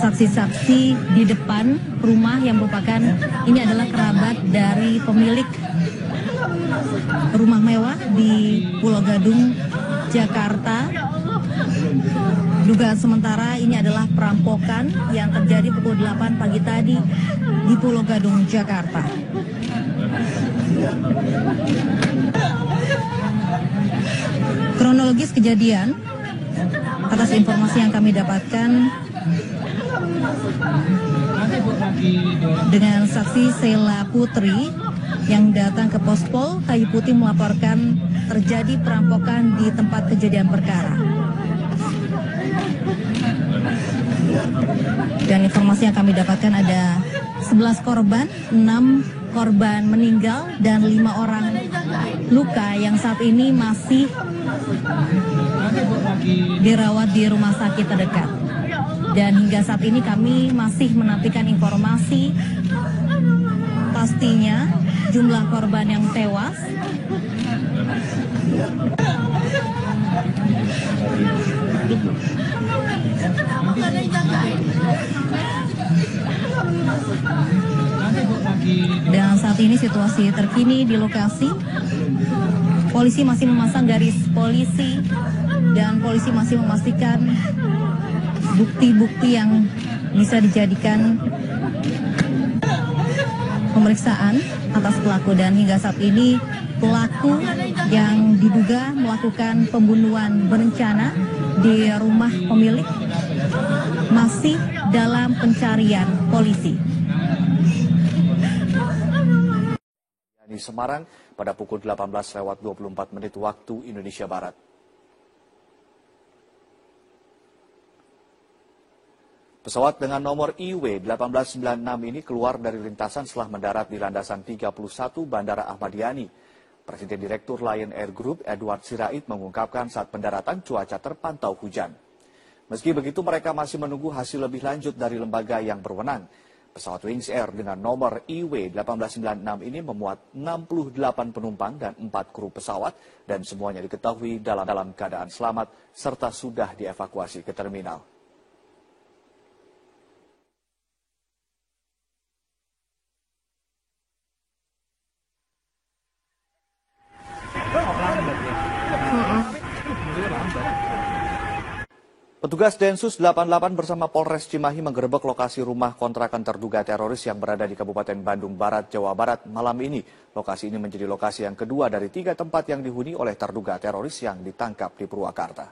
saksi-saksi di depan rumah yang merupakan ini adalah kerabat dari pemilik rumah mewah di Pulau Gadung, Jakarta. Dugaan sementara ini adalah perampokan yang terjadi pukul 8 pagi tadi di Pulau Gadung, Jakarta. Kronologis kejadian, atas informasi yang kami dapatkan dengan saksi Sheila Putri yang datang ke Pospol Kayu Putih melaporkan terjadi perampokan di tempat kejadian perkara. Dan informasi yang kami dapatkan ada 11 korban, 6 korban meninggal dan 5 orang luka yang saat ini masih dirawat di rumah sakit terdekat. Dan hingga saat ini kami masih menantikan informasi pastinya jumlah korban yang tewas. Dan saat ini situasi terkini di lokasi, polisi masih memasang garis polisi dan polisi masih memastikan bukti-bukti yang bisa dijadikan pemeriksaan atas pelaku. Dan hingga saat ini pelaku yang diduga melakukan pembunuhan berencana di rumah pemilik masih dalam pencarian polisi. Di Semarang pada pukul 18:24 waktu Indonesia Barat. Pesawat dengan nomor IW1896 ini keluar dari lintasan setelah mendarat di landasan 31 Bandara Ahmad Yani. Presiden Direktur Lion Air Group Edward Sirait mengungkapkan saat pendaratan cuaca terpantau hujan. Meski begitu mereka masih menunggu hasil lebih lanjut dari lembaga yang berwenang. Pesawat Wings Air dengan nomor IW1896 ini memuat 68 penumpang dan 4 kru pesawat dan semuanya diketahui dalam keadaan selamat serta sudah dievakuasi ke terminal. Petugas Densus 88 bersama Polres Cimahi menggerebek lokasi rumah kontrakan terduga teroris yang berada di Kabupaten Bandung Barat, Jawa Barat malam ini. Lokasi ini menjadi lokasi yang kedua dari 3 tempat yang dihuni oleh terduga teroris yang ditangkap di Purwakarta.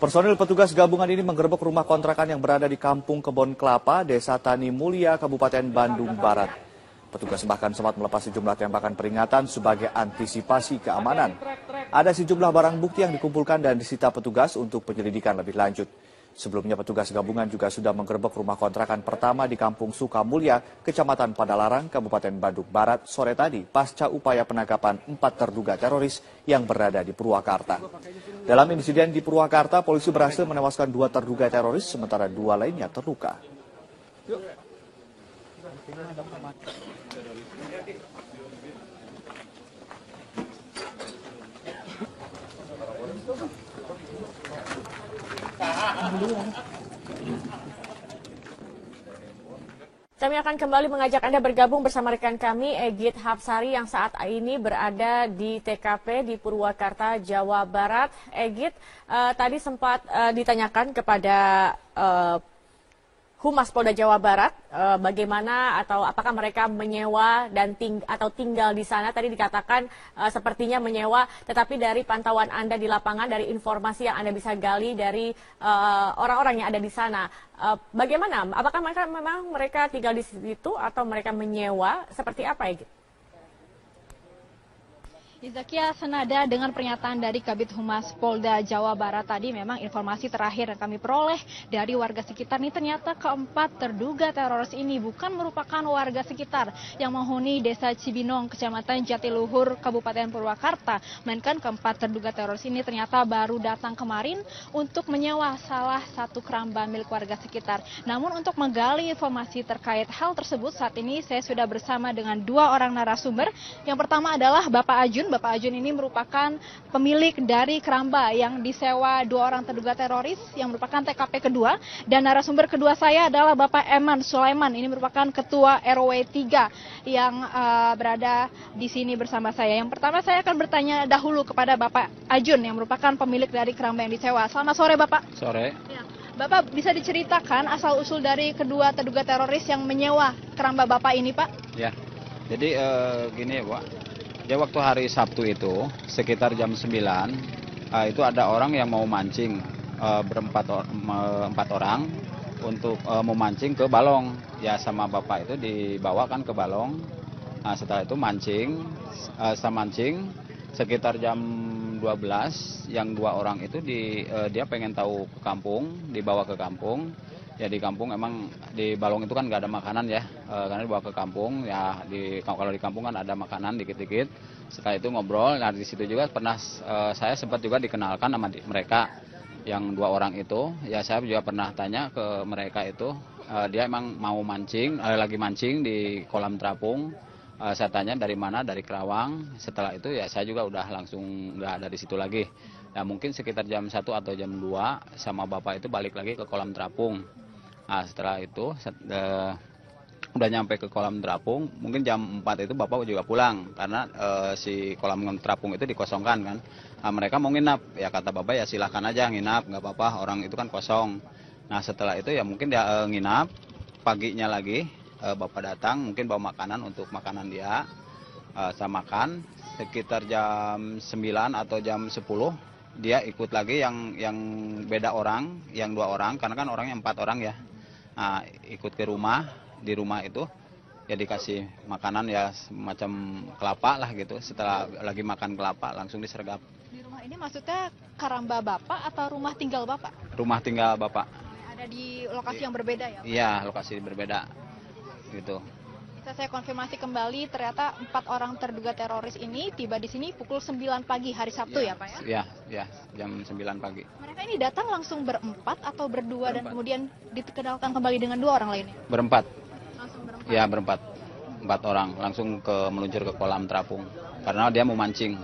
Personil petugas gabungan ini menggerebek rumah kontrakan yang berada di Kampung Kebon Kelapa, Desa Tani Mulia, Kabupaten Bandung Barat. Petugas bahkan sempat melepas sejumlah tembakan peringatan sebagai antisipasi keamanan. Ada sejumlah barang bukti yang dikumpulkan dan disita petugas untuk penyelidikan lebih lanjut. Sebelumnya petugas gabungan juga sudah menggerebek rumah kontrakan pertama di Kampung Sukamulya, Kecamatan Padalarang, Kabupaten Bandung Barat sore tadi pasca upaya penangkapan 4 terduga teroris yang berada di Purwakarta. Dalam insiden di Purwakarta, polisi berhasil menewaskan 2 terduga teroris sementara 2 lainnya terluka. Kami akan kembali mengajak Anda bergabung bersama rekan kami, Egit Hapsari, yang saat ini berada di TKP di Purwakarta, Jawa Barat. Egit, tadi sempat ditanyakan kepada Humas Polda Jawa Barat, bagaimana atau apakah mereka menyewa dan tinggal di sana. Tadi dikatakan sepertinya menyewa, tetapi dari pantauan Anda di lapangan, dari informasi yang Anda bisa gali dari orang-orang yang ada di sana, bagaimana? Apakah mereka tinggal di situ atau mereka menyewa? Seperti apa ya? Zakia, senada dengan pernyataan dari Kabid Humas Polda Jawa Barat tadi, memang informasi terakhir yang kami peroleh dari warga sekitar ini ternyata keempat terduga teroris ini bukan merupakan warga sekitar yang menghuni Desa Cibinong, Kecamatan Jatiluhur, Kabupaten Purwakarta, melainkan keempat terduga teroris ini ternyata baru datang kemarin untuk menyewa salah satu keramba milik warga sekitar. Namun untuk menggali informasi terkait hal tersebut, saat ini saya sudah bersama dengan dua orang narasumber. Yang pertama adalah Bapak Ajun. Bapak Ajun ini merupakan pemilik dari keramba yang disewa dua orang terduga teroris yang merupakan TKP kedua. Dan narasumber kedua saya adalah Bapak Eman Sulaiman, ini merupakan Ketua RW 3 yang berada di sini bersama saya. Yang pertama saya akan bertanya dahulu kepada Bapak Ajun yang merupakan pemilik dari keramba yang disewa. Selamat sore Bapak. Sore. Ya. Bapak bisa diceritakan asal-usul dari kedua terduga teroris yang menyewa keramba Bapak ini Pak? Ya, jadi gini ya Pak. Ya waktu hari Sabtu itu sekitar jam 9 itu ada orang yang mau mancing empat orang untuk mau mancing ke Balong. Ya sama bapak itu dibawakan ke Balong. Nah, setelah itu mancing, setelah mancing sekitar jam 12 yang dua orang itu dia pengen tahu ke kampung, dibawa ke kampung. Ya di kampung emang di Balong itu kan nggak ada makanan ya, karena dibawa ke kampung ya kalau di kampung kan ada makanan dikit-dikit. Setelah itu ngobrol, nah di situ juga pernah saya sempat juga dikenalkan sama mereka yang dua orang itu. Ya saya juga pernah tanya ke mereka itu, dia emang mau mancing, lagi mancing di kolam terapung. Saya tanya dari mana, dari Kerawang. Setelah itu ya saya juga udah langsung nggak dari situ lagi. Ya mungkin sekitar jam 1 atau jam 2 sama bapak itu balik lagi ke kolam terapung. Nah setelah itu udah nyampe ke kolam terapung, mungkin jam 4 itu bapak juga pulang karena si kolam terapung itu dikosongkan kan. Nah, mereka mau nginap, ya kata bapak ya silahkan aja nginap, nggak apa-apa, orang itu kan kosong. Nah setelah itu ya mungkin dia nginap, paginya lagi bapak datang mungkin bawa makanan untuk makanan dia. Saya makan sekitar jam 9 atau jam 10 dia ikut lagi yang beda orang, yang dua orang karena kan orangnya 4 orang ya. Nah, ikut ke rumah, di rumah itu ya dikasih makanan ya semacam kelapa lah gitu. Setelah lagi makan kelapa langsung disergap. Di rumah ini maksudnya keramba Bapak atau rumah tinggal Bapak? Rumah tinggal bapak. Ada di lokasi yang berbeda ya Pak? Iya, lokasi berbeda gitu. Bisa saya konfirmasi kembali, ternyata 4 orang terduga teroris ini tiba di sini pukul 9 pagi hari Sabtu ya Pak ya? Iya, jam 9 pagi. Mereka ini datang langsung berempat atau berdua dan kemudian dikenalkan kembali dengan 2 orang lainnya? Berempat. Langsung berempat? Iya, berempat. 4 orang langsung meluncur ke kolam terapung karena dia mau mancing.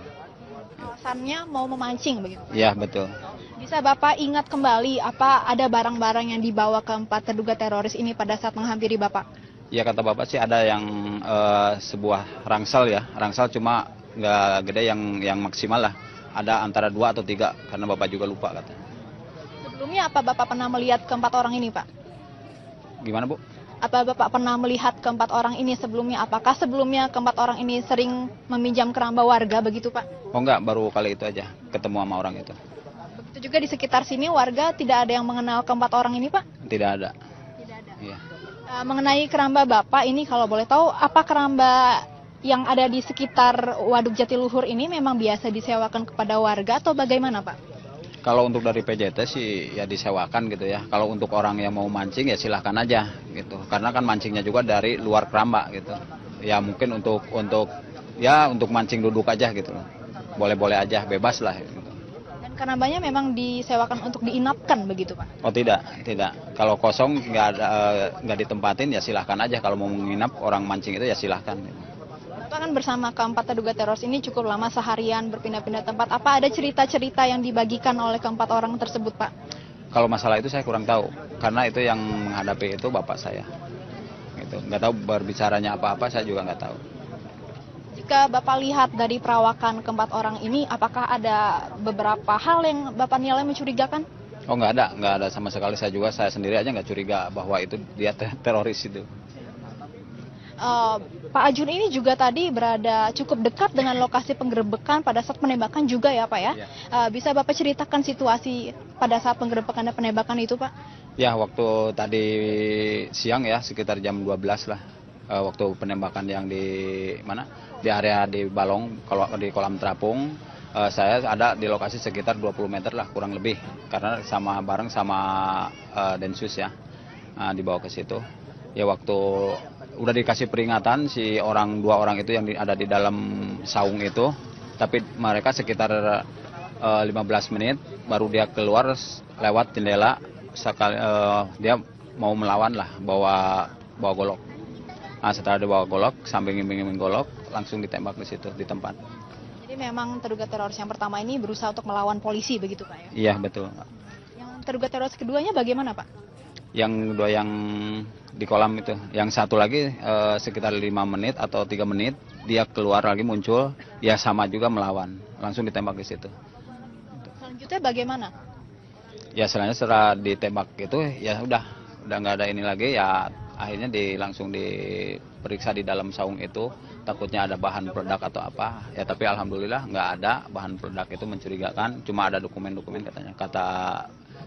Alasannya mau memancing begitu? Iya, betul. Bisa Bapak ingat kembali apa ada barang-barang yang dibawa ke 4 terduga teroris ini pada saat menghampiri Bapak? Ya kata bapak sih ada yang sebuah rangsel ya, rangsel cuma nggak gede yang maksimal lah. Ada antara 2 atau 3 karena bapak juga lupa katanya. Sebelumnya apa Bapak pernah melihat keempat orang ini Pak? Gimana Bu? Apa Bapak pernah melihat keempat orang ini sebelumnya? Apakah sebelumnya keempat orang ini sering meminjam keramba warga begitu Pak? Oh enggak, baru kali itu aja ketemu sama orang itu. Begitu juga di sekitar sini warga tidak ada yang mengenal keempat orang ini Pak? Tidak ada. Tidak ada. Iya. Mengenai keramba Bapak ini kalau boleh tahu, apa keramba yang ada di sekitar Waduk Jatiluhur ini memang biasa disewakan kepada warga atau bagaimana Pak? Kalau untuk dari PJT sih ya disewakan gitu ya. Kalau untuk orang yang mau mancing ya silahkan aja gitu. Karena kan mancingnya juga dari luar keramba gitu. Ya mungkin untuk mancing duduk aja gitu. Boleh-boleh aja, bebas lah. Gitu. Kerambanya memang disewakan untuk diinapkan begitu Pak? Oh tidak. Kalau kosong nggak ditempatin ya silahkan aja. Kalau mau menginap orang mancing itu ya silahkan. Bapak kan bersama keempat terduga teroris ini cukup lama seharian berpindah-pindah tempat. Apa ada cerita-cerita yang dibagikan oleh keempat orang tersebut Pak? Kalau masalah itu saya kurang tahu. Karena itu yang menghadapi itu bapak saya. Gitu. Nggak tahu berbicaranya apa-apa saya juga nggak tahu. Jika Bapak lihat dari perawakan keempat orang ini, apakah ada beberapa hal yang Bapak nilai mencurigakan? Oh nggak ada sama sekali. Saya sendiri aja nggak curiga bahwa itu dia teroris itu. Pak Ajun ini juga tadi berada cukup dekat dengan lokasi penggerebekan pada saat penembakan juga ya Pak ya? Ya. Bisa Bapak ceritakan situasi pada saat penggerebekan dan penembakan itu Pak? Ya waktu tadi siang ya sekitar jam 12 lah. Waktu penembakan yang di mana di area di Balong, kalau di kolam terapung. Saya ada di lokasi sekitar 20 meter lah kurang lebih, karena bareng sama Densus ya, dibawa ke situ. Ya waktu udah dikasih peringatan dua orang itu yang ada di dalam saung itu, tapi mereka sekitar 15 menit baru dia keluar lewat jendela. Dia mau melawan lah, bawa golok. Nah, setelah dibawa golok, sambil ngimbing golok, langsung ditembak di situ di tempat. Jadi memang terduga teroris yang pertama ini berusaha untuk melawan polisi begitu Pak ya? Iya betul. Yang terduga teroris keduanya bagaimana Pak? Yang kedua yang di kolam itu, yang satu lagi sekitar 5 menit atau 3 menit dia keluar lagi muncul, ya sama juga melawan, langsung ditembak di situ. Selanjutnya bagaimana? Ya setelah ditembak itu ya udah nggak ada ini lagi, ya akhirnya langsung diperiksa di dalam saung itu, takutnya ada bahan peledak atau apa, ya tapi alhamdulillah nggak ada bahan peledak itu mencurigakan, cuma ada dokumen-dokumen katanya, kata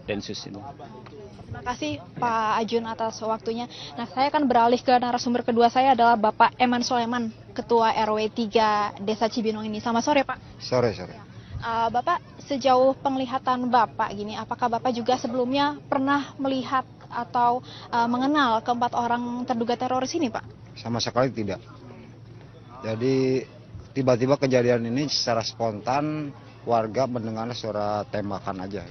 Densus ini. Terima kasih Pak Ajun atas waktunya. Nah, saya akan beralih ke narasumber kedua saya adalah Bapak Eman Soleman, Ketua RW 3 Desa Cibinong ini. Selamat sore Pak. Sore. Bapak, sejauh penglihatan Bapak gini, apakah Bapak juga sebelumnya pernah melihat atau mengenal keempat orang terduga teroris ini Pak? Sama sekali tidak. Jadi tiba-tiba kejadian ini secara spontan warga mendengar suara tembakan aja.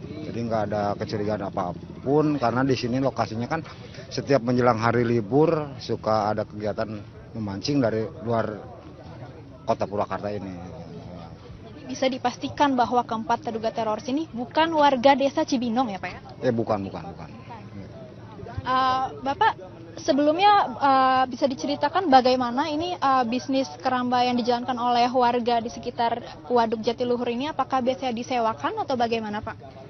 Jadi nggak ada kecurigaan apapun karena di sini lokasinya kan setiap menjelang hari libur suka ada kegiatan memancing dari luar kota Purwakarta ini. Bisa dipastikan bahwa keempat terduga teroris ini bukan warga desa Cibinong ya Pak ya? Bukan. Bapak sebelumnya bisa diceritakan bagaimana ini bisnis keramba yang dijalankan oleh warga di sekitar Waduk Jatiluhur ini, apakah biasanya disewakan atau bagaimana Pak?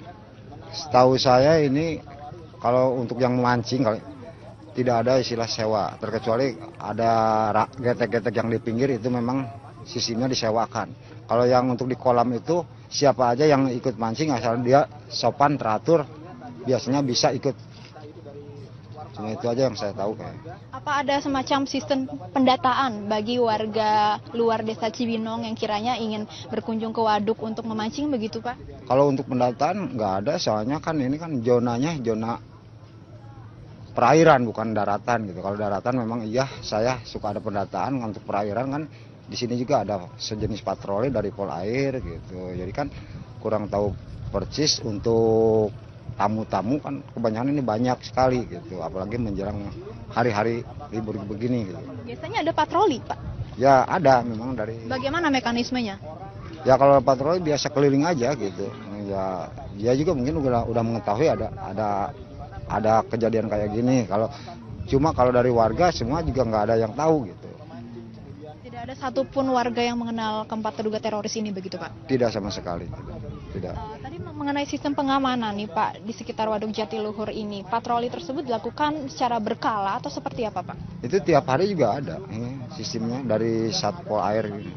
Setahu saya ini kalau untuk yang memancing tidak ada istilah sewa, terkecuali ada getek-getek yang di pinggir itu memang sistemnya disewakan. Kalau yang untuk di kolam itu siapa aja yang ikut mancing asal dia sopan teratur biasanya bisa ikut. Cuma itu aja yang saya tahu kayak. Apa ada semacam sistem pendataan bagi warga luar desa Cibinong yang kiranya ingin berkunjung ke waduk untuk memancing begitu Pak? Kalau untuk pendataan nggak ada, soalnya kan ini kan zonanya zona perairan bukan daratan gitu. Kalau daratan memang iya saya suka ada pendataan, untuk perairan kan di sini juga ada sejenis patroli dari Polair gitu. Jadi kan kurang tahu persis untuk tamu-tamu kan kebanyakan ini banyak sekali gitu, apalagi menjelang hari-hari libur begini gitu. Biasanya ada patroli Pak? Ya ada memang dari. Bagaimana mekanismenya? Ya kalau patroli biasa keliling aja gitu. Ya dia juga mungkin udah mengetahui ada kejadian kayak gini. Kalau dari warga semua juga nggak ada yang tahu gitu. Tidak ada satupun warga yang mengenal keempat terduga teroris ini begitu Pak? Tidak sama sekali. Tidak. Tadi mengenai sistem pengamanan nih Pak di sekitar Waduk Jatiluhur ini, patroli tersebut dilakukan secara berkala atau seperti apa Pak? Itu tiap hari juga ada sistemnya dari Satpol Air gitu,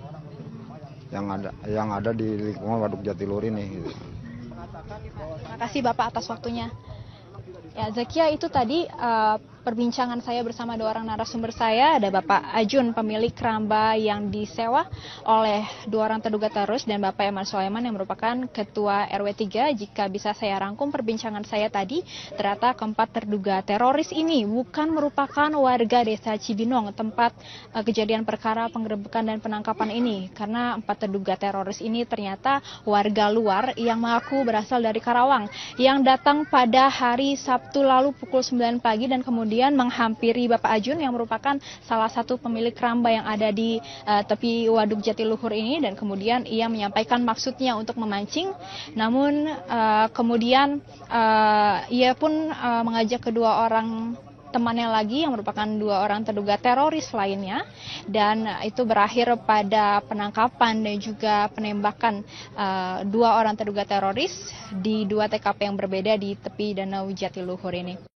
yang ada di lingkungan Waduk Jatiluhur ini. Gitu. Terima kasih Bapak atas waktunya. Ya Zakia, itu tadi perbincangan saya bersama dua orang narasumber saya. Ada Bapak Ajun, pemilik keramba yang disewa oleh dua orang terduga teroris, dan Bapak Eman Soleman yang merupakan Ketua RW 3. Jika bisa saya rangkum perbincangan saya tadi, ternyata keempat terduga teroris ini bukan merupakan warga desa Cibinong, tempat kejadian perkara penggerebekan dan penangkapan ini. Karena empat terduga teroris ini ternyata warga luar yang mengaku berasal dari Karawang, yang datang pada hari Sabtu lalu pukul 9 pagi dan kemudian menghampiri Bapak Ajun yang merupakan salah satu pemilik keramba yang ada di tepi Waduk Jatiluhur ini, dan kemudian ia menyampaikan maksudnya untuk memancing, namun kemudian ia pun mengajak kedua orang temannya lagi yang merupakan dua orang terduga teroris lainnya, dan itu berakhir pada penangkapan dan juga penembakan dua orang terduga teroris di dua TKP yang berbeda di tepi Danau Jatiluhur ini.